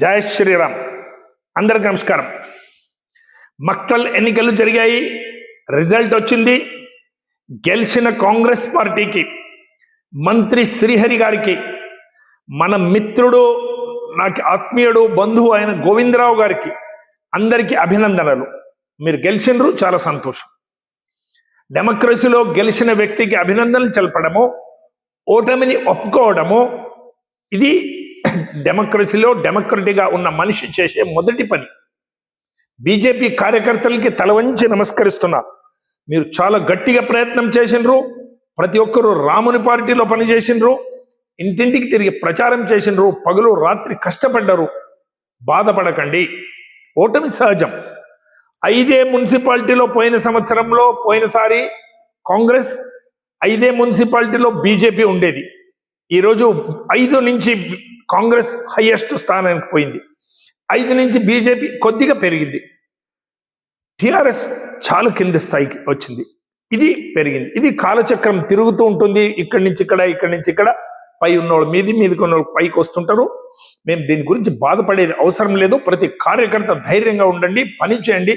జై శ్రీరామ్. అందరికి నమస్కారం. మక్తల్ ఎన్నికలు జరిగాయి, రిజల్ట్ వచ్చింది. గెలిచిన కాంగ్రెస్ పార్టీకి, మంత్రి శ్రీహరి గారికి, మన మిత్రుడు, నాకు ఆత్మీయుడు, బంధువు అయిన గోవిందరావు గారికి అందరికీ అభినందనలు. మీరు గెలిచినరు, చాలా సంతోషం. డెమోక్రసీలో గెలిచిన వ్యక్తికి అభినందనలు తెలపడము, ఓటమిని ఒప్పుకోవడము, ఇది డెమోక్రసీలో డెమోక్రటిక్గా ఉన్న మనిషి చేసే మొదటి పని. బీజేపీ కార్యకర్తలకి తలవంచి నమస్కరిస్తున్నా. మీరు చాలా గట్టిగా ప్రయత్నం చేసినరు. ప్రతి ఒక్కరూ రాముని పార్టీలో పనిచేసినరు, ఇంటింటికి తిరిగి ప్రచారం చేసినరు, పగలు రాత్రి కష్టపడ్డరు. బాధపడకండి, ఓటమి సహజం. 5 మున్సిపాలిటీలో పోయినసారి కాంగ్రెస్, 5 మున్సిపాలిటీలో బీజేపీ ఉండేది. ఈరోజు 5 నుంచి కాంగ్రెస్ హైయెస్ట్ స్థానానికి పోయింది, 5 నుంచి బీజేపీ కొద్దిగా పెరిగింది, టిఆర్ఎస్ చాలా కింది స్థాయికి వచ్చింది. ఇది పెరిగింది. ఇది కాలచక్రం తిరుగుతూ ఉంటుంది. ఇక్కడి నుంచి ఇక్కడ, ఇక్కడి నుంచి ఇక్కడ, పై ఉన్నోళ్ళు మీదికి ఉన్నోళ్ళు పైకి వస్తుంటారు. మేము దీని గురించి బాధపడేది అవసరం లేదు. ప్రతి కార్యకర్త ధైర్యంగా ఉండండి, పని చేయండి.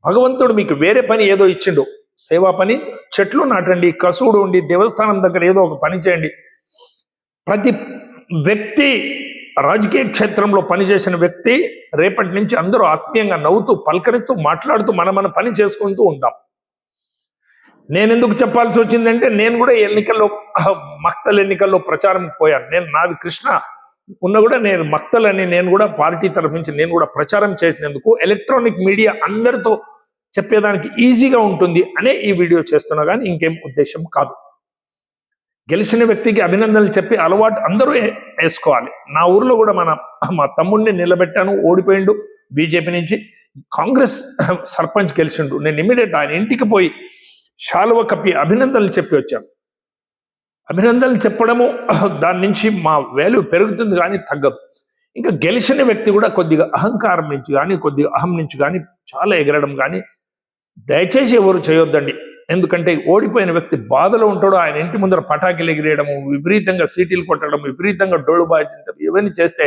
భగవంతుడు మీకు వేరే పని ఏదో ఇచ్చిండు, సేవా పని. చెట్లు నాటండి, కసువుడు ఉండి, దేవస్థానం దగ్గర ఏదో ఒక పని చేయండి. ప్రతి వ్యక్తి, రాజకీయ క్షేత్రంలో పనిచేసిన వ్యక్తి, రేపటి నుంచి అందరూ ఆత్మీయంగా నవ్వుతూ, పలకరిస్తూ, మాట్లాడుతూ మన పని చేసుకుంటూ ఉంటాం. నేను ఎందుకు చెప్పాల్సి వచ్చిందంటే, నేను కూడా మక్తల్ ఎన్నికల్లో ప్రచారం పోయాను. నాది కృష్ణ ఉన్న కూడా నేను మక్తల్ అని నేను కూడా పార్టీ తరఫు నుంచి నేను కూడా ప్రచారం చేసినందుకు ఎలక్ట్రానిక్ మీడియా అందరితో చెప్పేదానికి ఈజీగా ఉంటుంది అనే ఈ వీడియో చేస్తున్నా, కానీ ఇంకేం ఉద్దేశం కాదు. గెలిచిన వ్యక్తికి అభినందనలు చెప్పి అలవాటు అందరూ వేసుకోవాలి. నా ఊర్లో కూడా మా తమ్ముడిని నిలబెట్టాను, ఓడిపోయిండు బీజేపీ నుంచి. కాంగ్రెస్ సర్పంచ్ గెలిచిండు. నేను ఇమీడియట్ ఆయన ఇంటికి పోయి శాలువ కప్పి అభినందనలు చెప్పి వచ్చాను. అభినందనలు చెప్పడము, దాని నుంచి మా వాల్యూ పెరుగుతుంది కానీ తగ్గదు. ఇంకా గెలిచిన వ్యక్తి కూడా కొద్దిగా అహంకారం నుంచి కానీ, కొద్దిగా అహం నుంచి కానీ చాలా ఎగరడం కానీ దయచేసి ఎవరు చేయొద్దండి. ఎందుకంటే ఓడిపోయిన వ్యక్తి బాధలో ఉంటాడు. ఆయన ఇంటి ముందర పటాకులు ఎగిరేయడము, విపరీతంగా సీటీలు కొట్టడం, విపరీతంగా డోళ్ళు బాధించడం, ఇవన్నీ చేస్తే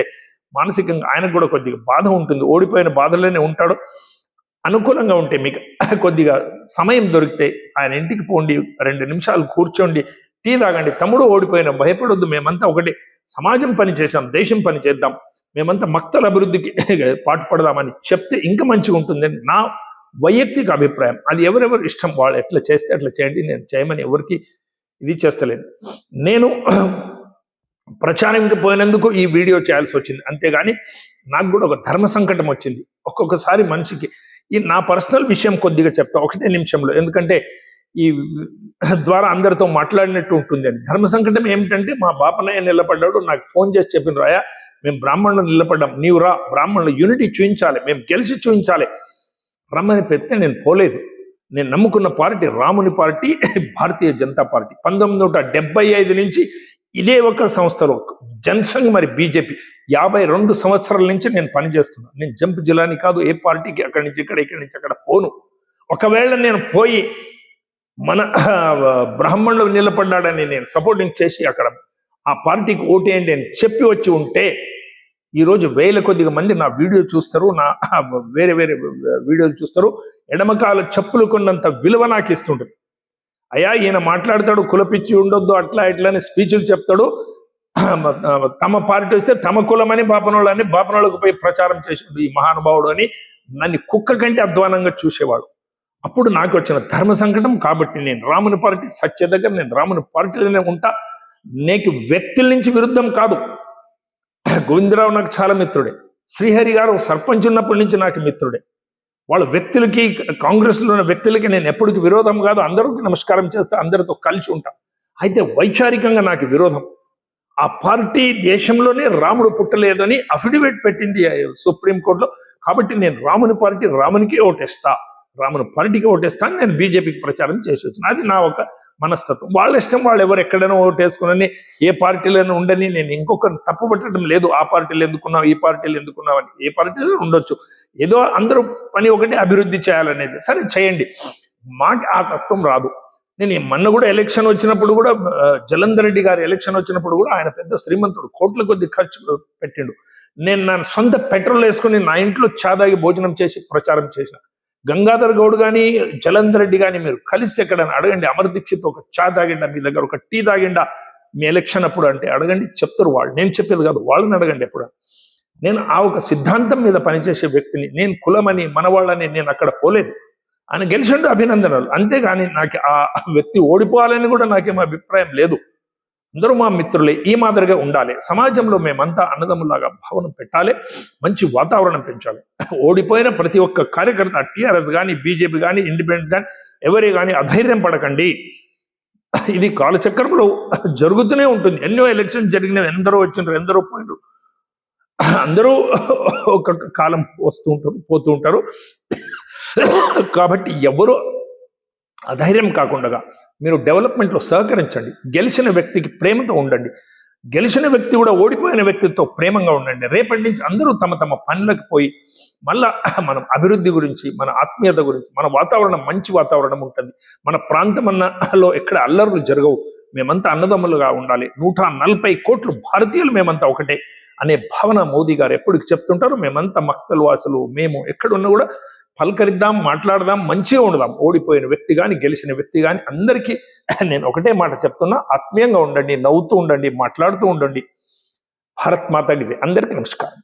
మానసికంగా ఆయనకు కూడా కొద్దిగా బాధ ఉంటుంది. ఓడిపోయిన బాధలోనే ఉంటాడు. అనుకూలంగా ఉంటే, మీకు కొద్దిగా సమయం దొరికితే ఆయన ఇంటికి పోండి, 2 నిమిషాలు కూర్చోండి, టీ తాగండి. తమ్ముడు ఓడిపోయినా భయపడొద్దు, మేమంతా ఒకటి, సమాజం పని చేసాం, దేశం పని చేద్దాం, మేమంతా మక్తల అభివృద్ధికి పాటుపడదామని చెప్తే ఇంకా మంచిగా ఉంటుందని నా వైయక్తిక అభిప్రాయం. అది ఎవరెవరు ఇష్టం, వాళ్ళు ఎట్లా చేస్తే అట్లా చేయండి. నేను చేయమని ఎవరికి ఇది చేస్తలేను. నేను ప్రచారంకి పోయినందుకు ఈ వీడియో చేయాల్సి వచ్చింది, అంతేగాని నాకు కూడా ఒక ధర్మ సంకటం వచ్చింది. ఒక్కొక్కసారి మనిషికి ఈ నా పర్సనల్ విషయం కొద్దిగా చెప్తా 1 నిమిషంలో, ఎందుకంటే ఈ ద్వారా అందరితో మాట్లాడినట్టు ఉంటుంది అని. ధర్మ సంకటం ఏమిటంటే, మా బాపనయ్య నిలబడ్డాడు, నాకు ఫోన్ చేసి చెప్పిన, రాయా మేము బ్రాహ్మణులు నిలబడ్డాం, నీవు రా, బ్రాహ్మణులు యూనిటీ చూపించాలి, మేము గెలిచి చూపించాలి రమ్మని పెడితే నేను పోలేదు. నేను నమ్ముకున్న పార్టీ రాముని పార్టీ, భారతీయ జనతా పార్టీ. 1975 నుంచి ఇదే ఒక సంస్థలో జనసంఘ్, మరి బీజేపీ 52 సంవత్సరాల నుంచి నేను పనిచేస్తున్నాను. నేను జంప్ జిల్లాని కాదు, ఏ పార్టీకి అక్కడి నుంచి ఇక్కడ, ఇక్కడి నుంచి అక్కడ పోను. ఒకవేళ నేను పోయి మన బ్రాహ్మణులు నిలబడ్డాడని నేను సపోర్టింగ్ చేసి అక్కడ ఆ పార్టీకి ఓటేయండి అని చెప్పి వచ్చి ఉంటే, ఈరోజు వేల కొద్దిగా మంది నా వీడియో చూస్తారు, నా వేరే వీడియోలు చూస్తారు. ఎడమకాల చెప్పులు కొన్నంత విలువ నాకు ఇస్తుంటుంది. అయ్యా ఈయన మాట్లాడతాడు, కులపిచ్చి ఉండొద్దు, అట్లా ఇట్లా అని స్పీచ్లు చెప్తాడు. తమ పార్టీ వస్తే తమ కులమని బాపనోళ్ళకు పోయి ప్రచారం చేసిండు ఈ మహానుభావుడు అని నన్ను కుక్క కంటే అధ్వానంగా చూసేవాడు. అప్పుడు నాకు వచ్చిన ధర్మ సంకటం. కాబట్టి నేను రాముని పార్టీ సత్య దగ్గర, నేను రాముని పార్టీలోనే ఉంటా. నీకు వ్యక్తుల నుంచి విరుద్ధం కాదు. గోవిందరావు నాకు చాలా మిత్రుడే, శ్రీహరి గారు సర్పంచ్ ఉన్నప్పటి నుంచి నాకు మిత్రుడే. వాళ్ళ వ్యక్తులకి, కాంగ్రెస్లో ఉన్న వ్యక్తులకి నేను ఎప్పటికీ విరోధం కాదు. అందరికీ నమస్కారం చేస్తే అందరితో కలిసి ఉంటాం. అయితే వైచారికంగా నాకు విరోధం. ఆ పార్టీ దేశంలోనే రాముడు పుట్టలేదని అఫిడవిట్ పెట్టింది సుప్రీంకోర్టులో. కాబట్టి నేను రాముని పార్టీ, రామునికి ఓటేస్తా, రాముని పార్టీకి ఓటేస్తాను, నేను బీజేపీకి ప్రచారం చేసి వచ్చిన. అది నా ఒక మనస్తత్వం. వాళ్ళ ఇష్టం, వాళ్ళు ఎవరు ఎక్కడైనా ఓటేసుకుని ఏ పార్టీలోనే ఉండని నేను ఇంకొకరు తప్పు పట్టడం లేదు. ఆ పార్టీలు ఎందుకున్నావు, ఈ పార్టీలు ఎందుకున్నావు అని. ఏ పార్టీలో ఉండొచ్చు, ఏదో అందరూ పని ఒకటి అభివృద్ధి చేయాలనేది. సరే చేయండి, మాకు ఆ తత్వం రాదు. నేను మొన్న కూడా ఎలక్షన్ వచ్చినప్పుడు కూడా, జలంధర్ రెడ్డి గారి ఎలక్షన్ వచ్చినప్పుడు కూడా, ఆయన పెద్ద శ్రీమంతుడు, కోట్ల కొద్ది ఖర్చు పెట్టిండు. నేను నా సొంత పెట్రోల్ వేసుకుని నా ఇంట్లో చాదాగి భోజనం చేసి ప్రచారం చేసిన. గంగాధర్ గౌడ్ కానీ జలంధర్ రెడ్డి కానీ మీరు కలిసి ఎక్కడైనా అడగండి, అమర్ దీక్షిత్ ఒక చా తాగిండా మీ దగ్గర, ఒక టీ తాగిండా మీ ఎలక్షన్ అప్పుడు అంటే అడగండి, చెప్తారు వాళ్ళు. నేను చెప్పేది కాదు, వాళ్ళని అడగండి. ఎప్పుడు నేను ఆ ఒక సిద్ధాంతం మీద పనిచేసే వ్యక్తిని, నేను కులమని మనవాళ్ళని నేను అక్కడ పోలేదు. ఆయన గెలిచిండు, అభినందనలు, అంతేగాని నాకు ఆ వ్యక్తి ఓడిపోవాలని కూడా నాకేం అభిప్రాయం లేదు. అందరూ మా మిత్రులే, ఈ మాదిరిగా ఉండాలి. సమాజంలో మేమంతా అన్నదమ్ములాగా భావన పెట్టాలి, మంచి వాతావరణం పెంచాలి. ఓడిపోయిన ప్రతి ఒక్క కార్యకర్త టీఆర్ఎస్ కానీ బీజేపీ కానీ ఇండిపెండెంట్ కానీ ఎవరి కానీ అధైర్యం పడకండి. ఇది కాలచక్రంలో జరుగుతూనే ఉంటుంది. ఎన్నో ఎలక్షన్ జరిగినవి, ఎందరో వచ్చినారు, ఎందరో పోయినారు, అందరూ ఒక కాలం వస్తూ ఉంటారు, పోతూ ఉంటారు. కాబట్టి ఎవరు అధైర్యం కాకుండా మీరు డెవలప్మెంట్లో సహకరించండి. గెలిచిన వ్యక్తికి ప్రేమతో ఉండండి. గెలిచిన వ్యక్తి కూడా ఓడిపోయిన వ్యక్తితో ప్రేమగా ఉండండి. రేపటి నుంచి అందరూ తమ తమ పనులకు పోయి మళ్ళా మనం అభివృద్ధి గురించి, మన ఆత్మీయత గురించి, మన వాతావరణం మంచి వాతావరణం ఉంటుంది. మన ప్రాంతమన్నలో ఎక్కడ అల్లర్లు జరగవు. మేమంతా అన్నదమ్ములుగా ఉండాలి. 140 కోట్లు భారతీయులు మేమంతా ఒకటే అనే భావన మోదీ గారు ఎప్పటికి చెప్తుంటారు. మేమంతా మక్తల్ వాసులు, మేము ఎక్కడున్నా కూడా పలకరిద్దాం, మాట్లాడదాం, మంచిగా ఉండదాం. ఓడిపోయిన వ్యక్తి కానీ గెలిచిన వ్యక్తి కానీ అందరికీ నేను ఒకటే మాట చెప్తున్నా, ఆత్మీయంగా ఉండండి, నవ్వుతూ ఉండండి, మాట్లాడుతూ ఉండండి. భారత్ మాతాకి జై. అందరికీ నమస్కారం.